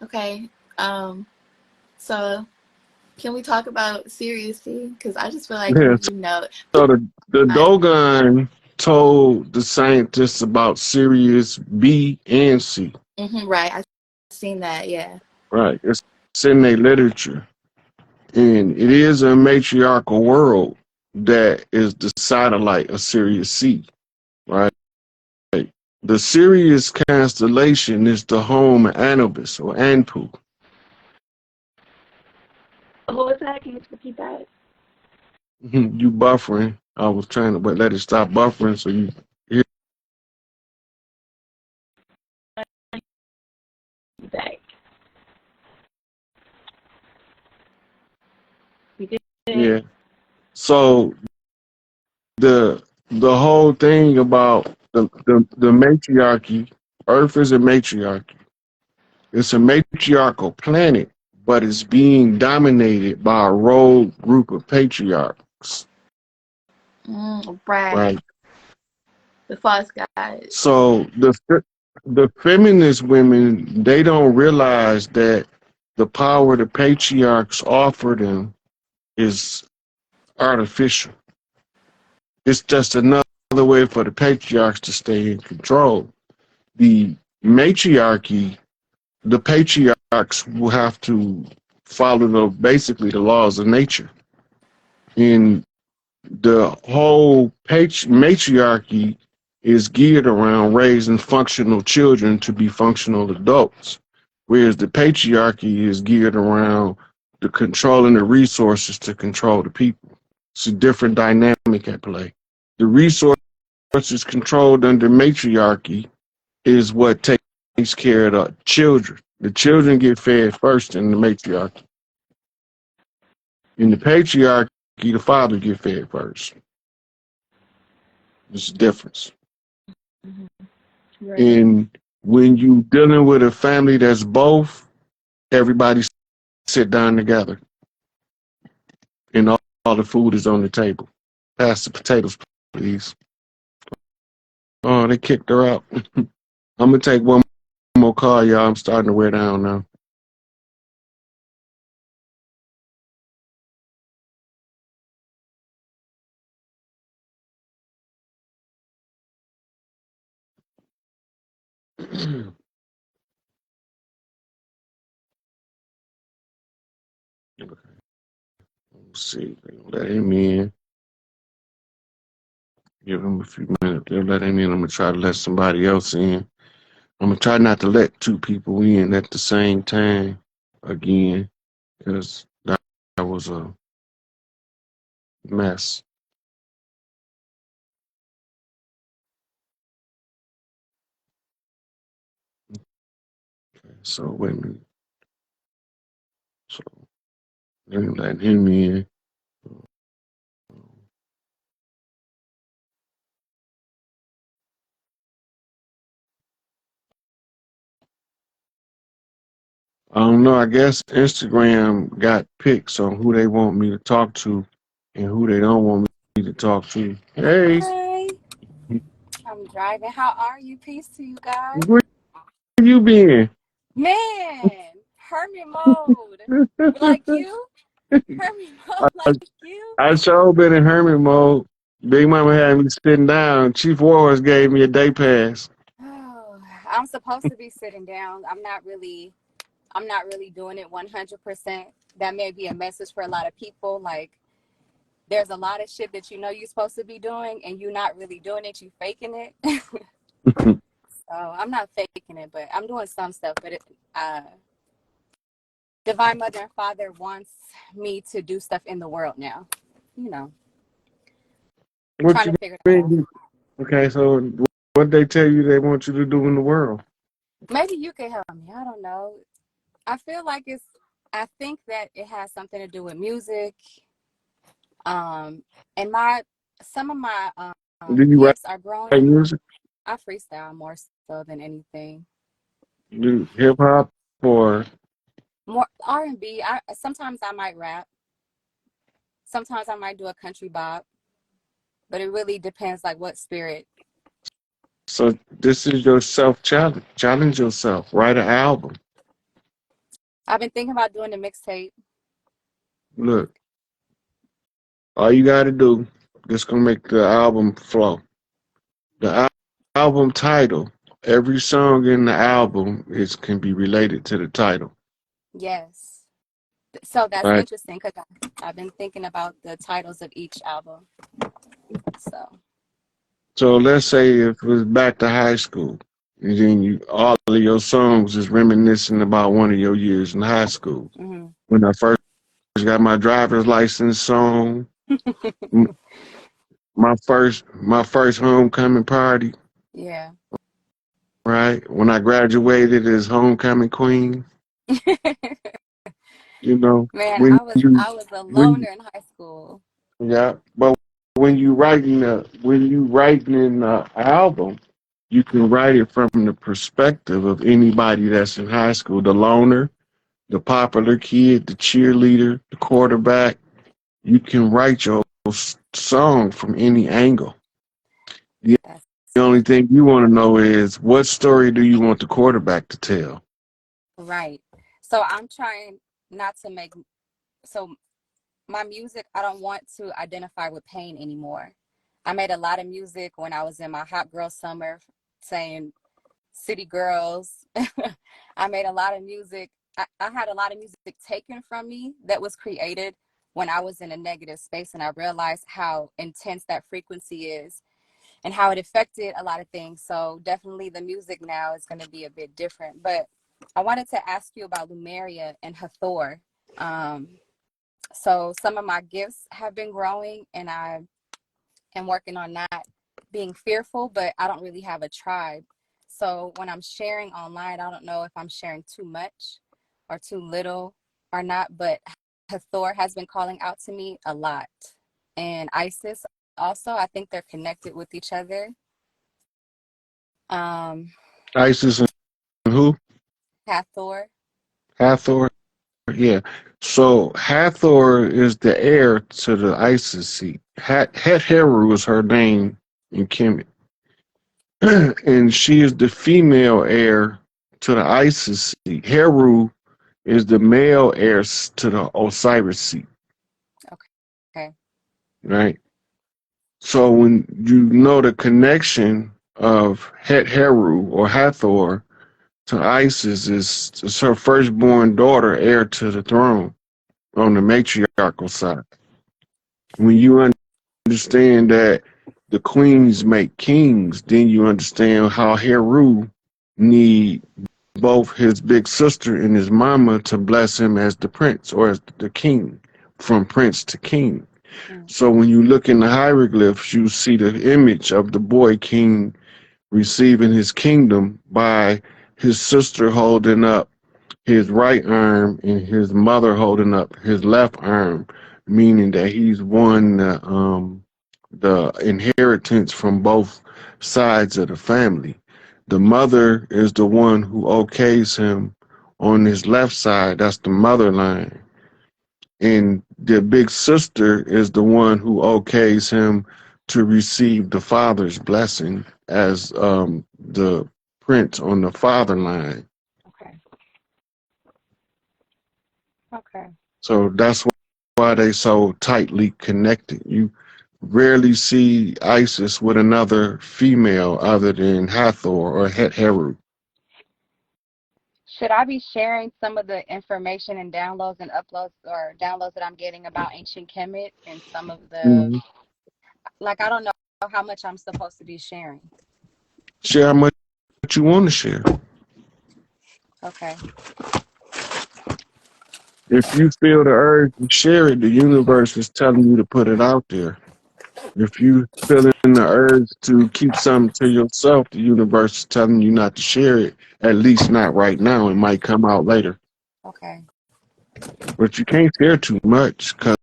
Okay. So can we talk about Sirius C? Because I just feel like Yeah. you know. So the Dogon told the scientists about Sirius B and C. Right. I've seen that. Yeah. Right. It's in their literature. And it is a matriarchal world that is the satellite of Sirius C, right? The Sirius constellation is the home of Anubis or Anpu. What was that? Can you repeat that? You buffering. I was trying to let it stop buffering so you hear. Back. Yeah. So the whole thing about the matriarchy, Earth is a matriarchy. It's a matriarchal planet, but it's being dominated by a rogue group of patriarchs. Right. The false guys. So the feminist women, they don't realize that the power the patriarchs offer them is artificial. It's just another way for the patriarchs to stay in control. The matriarchy, the patriarchs will have to follow basically the laws of nature. And the whole matriarchy is geared around raising functional children to be functional adults, whereas the patriarchy is geared around the controlling the resources to control the people. It's a different dynamic at play. The resources controlled under matriarchy is what takes care of the children. The children get fed first in the matriarchy. In the patriarchy, the father get fed first. There's a difference. Right. And when you dealing with a family that's both, everybody sit down together. And all the food is on the table. Pass the potatoes, please. Oh, they kicked her out. I'm going to take one more call, y'all. I'm starting to wear down now. Let's see. They'll let him in. Give him a few minutes. They'll let him in. I'm gonna try to let somebody else in. I'm gonna try not to let two people in at the same time again, because that was a mess. So wait a minute. So let me let him in. I don't know. I guess Instagram got pics on who they want me to talk to and who they don't want me to talk to. Hey, Hi, I'm driving. How are you? Peace to you guys. where you been? Man, hermit mode. Like you? Hermit mode I, like you? I sure been in hermit mode. Big Mama had me sitting down. Chief Warhorse gave me a day pass. Oh, I'm supposed to be sitting down. I'm not really doing it 100%. That may be a message for a lot of people. Like, there's a lot of shit that you know you're supposed to be doing and you're not really doing it, you faking it. So I'm not faking it, but I'm doing some stuff. But Divine Mother and Father wants me to do stuff in the world now. You know, What trying you to figure that out. mean? Okay, so what they tell you they want you to do in the world? Maybe you can help me. I don't know. I feel like I think that it has something to do with music. And some of my Do you gifts are write growing. music? I freestyle more so than anything. Do hip hop or More R&B. Sometimes I might rap. Sometimes I might do a country bop. But it really depends, like what spirit. so this is your self challenge. Challenge yourself. Write an album. I've been thinking about doing the mixtape. Look, all you gotta do, just gonna make the album flow. The album title, every song in the album can be related to the title. Yes. So that's Right? interesting because I've been thinking about the titles of each album. So let's say if it was back to high school, and then all of your songs is reminiscing about one of your years in high school. Mm-hmm. When I first got my driver's license song, my first homecoming party. Yeah. Right? When I graduated as homecoming queen, you know, Man, when I was a loner in high school. yeah, but when you writing in an album, you can write it from the perspective of anybody that's in high school, the loner, the popular kid, the cheerleader, the quarterback. You can write your song from any angle. That's The only thing you want to know is what story do you want the quarterback to tell? right. So I'm trying not to make, so my music, I don't want to identify with pain anymore. I made a lot of music when I was in my hot girl summer saying city girls. I made a lot of music. I had a lot of music taken from me that was created when I was in a negative space, and I realized how intense that frequency is and how it affected a lot of things. So definitely the music now is going to be a bit different. But I wanted to ask you about Lumeria and Hathor. So some of my gifts have been growing, and I am working on not being fearful, but I don't really have a tribe. So when I'm sharing online, I don't know if I'm sharing too much or too little or not, but Hathor has been calling out to me a lot. And Isis also, I think they're connected with each other. Isis and who? Hathor. Hathor. Yeah. So Hathor is the heir to the Isis seat. Het Heru is her name in Kemet. And she is the female heir to the Isis seat. Heru is the male heir to the Osiris seat. Okay. Right? So when you know the connection of Het Heru or Hathor to Isis is her firstborn daughter heir to the throne. on the matriarchal side. When you understand that the queens make kings, then you understand how Heru need both his big sister and his mama to bless him as the prince or as the king, from prince to king. So when you look in the hieroglyphs, you see the image of the boy king receiving his kingdom by his sister holding up his right arm and his mother holding up his left arm, meaning that he's won the inheritance from both sides of the family. The mother is the one who okays him on his left side. That's the mother line. And the big sister is the one who okays him to receive the father's blessing as the prince on the father line. Okay. Okay. So that's why they so tightly connected. You rarely see Isis with another female other than Hathor or Heru. Should I be sharing some of the information and downloads and uploads or downloads that I'm getting about ancient Kemet and some of the, like, I don't know how much I'm supposed to be sharing. Share how much you want to share. Okay. If you feel the urge to share it, the universe is telling you to put it out there. If you feeling the urge to keep something to yourself, the universe is telling you not to share it, at least not right now. It might come out later. Okay. But you can't share too much because